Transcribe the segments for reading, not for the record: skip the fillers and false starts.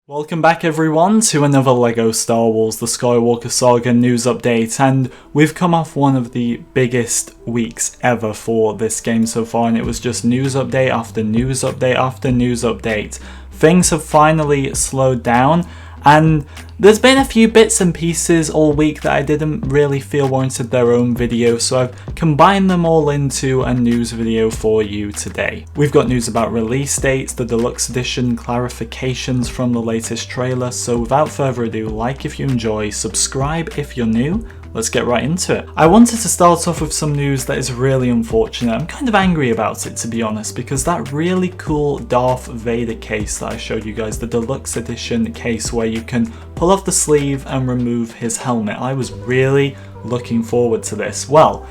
Welcome back everyone to another LEGO Star Wars The Skywalker Saga news update, and we've come off one of the biggest weeks ever for this game so far, and it was just news update after news update after news update. Things have finally slowed down, and there's been a few bits and pieces all week that I didn't really feel warranted their own video, so I've combined them all into a news video for you today. We've got news about release dates, the Deluxe Edition, clarifications from the latest trailer, so without further ado, like if you enjoy, subscribe if you're new. Let's get right into it. I wanted to start off with some news that is really unfortunate. I'm kind of angry about it, to be honest, because that really cool Darth Vader case that I showed you guys, the Deluxe Edition case where you can pull off the sleeve and remove his helmet, I was really looking forward to this. Well,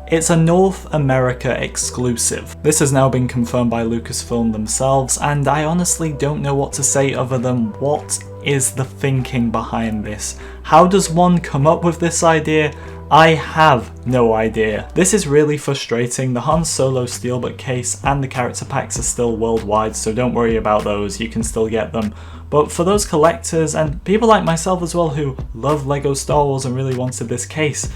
it's a North America exclusive. This has now been confirmed by Lucasfilm themselves, and I honestly don't know what to say other than what is the thinking behind this? How does one come up with this idea? I have no idea. This is really frustrating. The Han Solo Steelbook case and the character packs are still worldwide, so don't worry about those, you can still get them. But for those collectors and people like myself as well who love LEGO Star Wars and really wanted this case,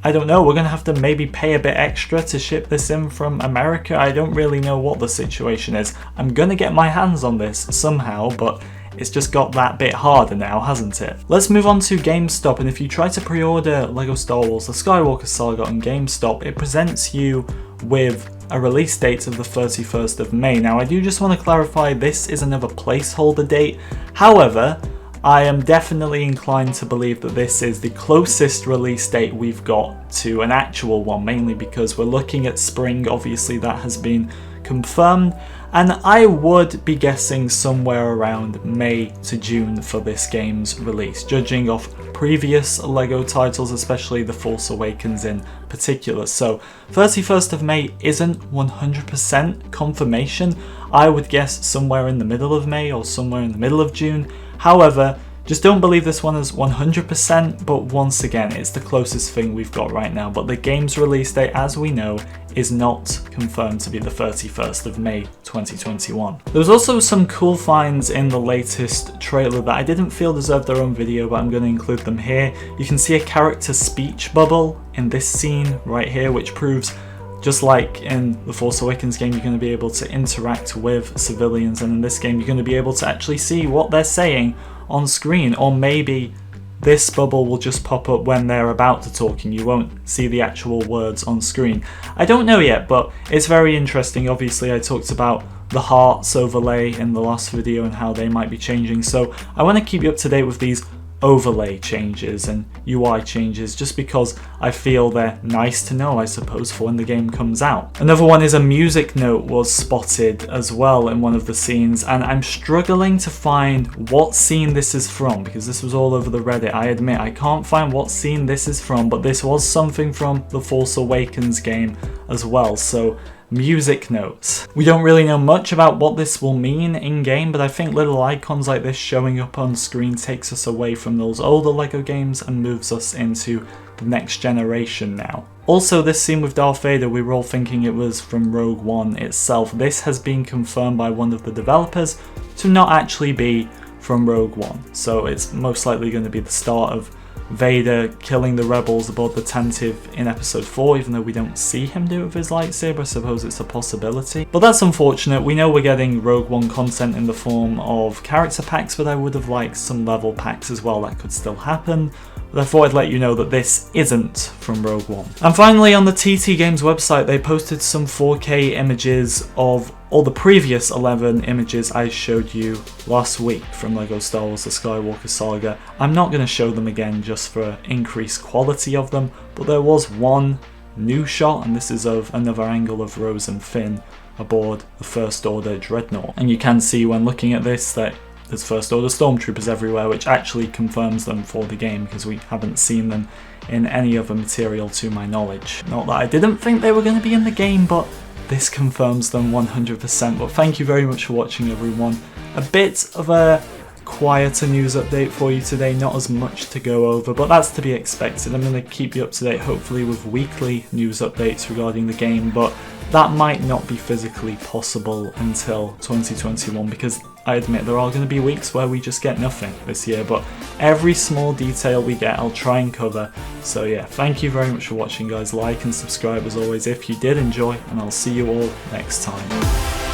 I don't know, we're going to have to maybe pay a bit extra to ship this in from America. I don't really know what the situation is. I'm going to get my hands on this somehow, but it's just got that bit harder now, hasn't it? Let's move on to GameStop, and if you try to pre-order LEGO Star Wars The Skywalker Saga on GameStop, it presents you with a release date of the 31st of May. Now, I do just want to clarify, this is another placeholder date. However, I am definitely inclined to believe that this is the closest release date we've got to an actual one, mainly because we're looking at spring, obviously that has been confirmed, and I would be guessing somewhere around May to June for this game's release, judging off previous LEGO titles, especially The Force Awakens in particular. So 31st of May isn't 100% confirmation. I would guess somewhere in the middle of May or somewhere in the middle of June. However, just don't believe this one is 100%, but once again, it's the closest thing we've got right now. But the game's release date, as we know, is not confirmed to be the 31st of May 2021. There was also some cool finds in the latest trailer that I didn't feel deserved their own video, but I'm going to include them here. You can see a character speech bubble in this scene right here, which proves, just like in the Force Awakens game, you're going to be able to interact with civilians, and in this game you're going to be able to actually see what they're saying on screen, or maybe this bubble will just pop up when they're about to talk and you won't see the actual words on screen. I don't know yet, but it's very interesting. Obviously I talked about the hearts overlay in the last video and how they might be changing, so I want to keep you up to date with these overlay changes and UI changes, just because I feel they're nice to know, I suppose, for when the game comes out. Another one is a music note was spotted as well in one of the scenes, and I'm struggling to find what scene this is from, because this was all over the Reddit. I admit I can't find what scene this is from, but this was something from the Force Awakens game as well, so music notes. We don't really know much about what this will mean in-game, but I think little icons like this showing up on screen takes us away from those older LEGO games and moves us into the next generation now. Also, this scene with Darth Vader, we were all thinking it was from Rogue One itself. This has been confirmed by one of the developers to not actually be from Rogue One, so it's most likely going to be the start of Vader killing the rebels aboard the Tantive in episode 4, even though we don't see him do it with his lightsaber. I suppose it's a possibility. But that's unfortunate. We know we're getting Rogue One content in the form of character packs, but I would have liked some level packs as well. That could still happen. But I thought I'd let you know that this isn't from Rogue One. And finally, on the TT Games website, they posted some 4K images of all the previous 11 images I showed you last week from LEGO Star Wars The Skywalker Saga. I'm not going to show them again just for increased quality of them, but there was one new shot, and this is of another angle of Rose and Finn aboard the First Order Dreadnought. And you can see when looking at this that there's First Order Stormtroopers everywhere, which actually confirms them for the game, because we haven't seen them in any other material to my knowledge. Not that I didn't think they were going to be in the game, but this confirms them 100%. But thank you very much for watching, everyone. A bit of a quieter news update for you today, not as much to go over, but that's to be expected. I'm going to keep you up to date, hopefully, with weekly news updates regarding the game, but that might not be physically possible until 2021, because I admit there are going to be weeks where we just get nothing this year, but every small detail we get I'll try and cover. So yeah, thank you very much for watching guys, like and subscribe as always if you did enjoy, and I'll see you all next time.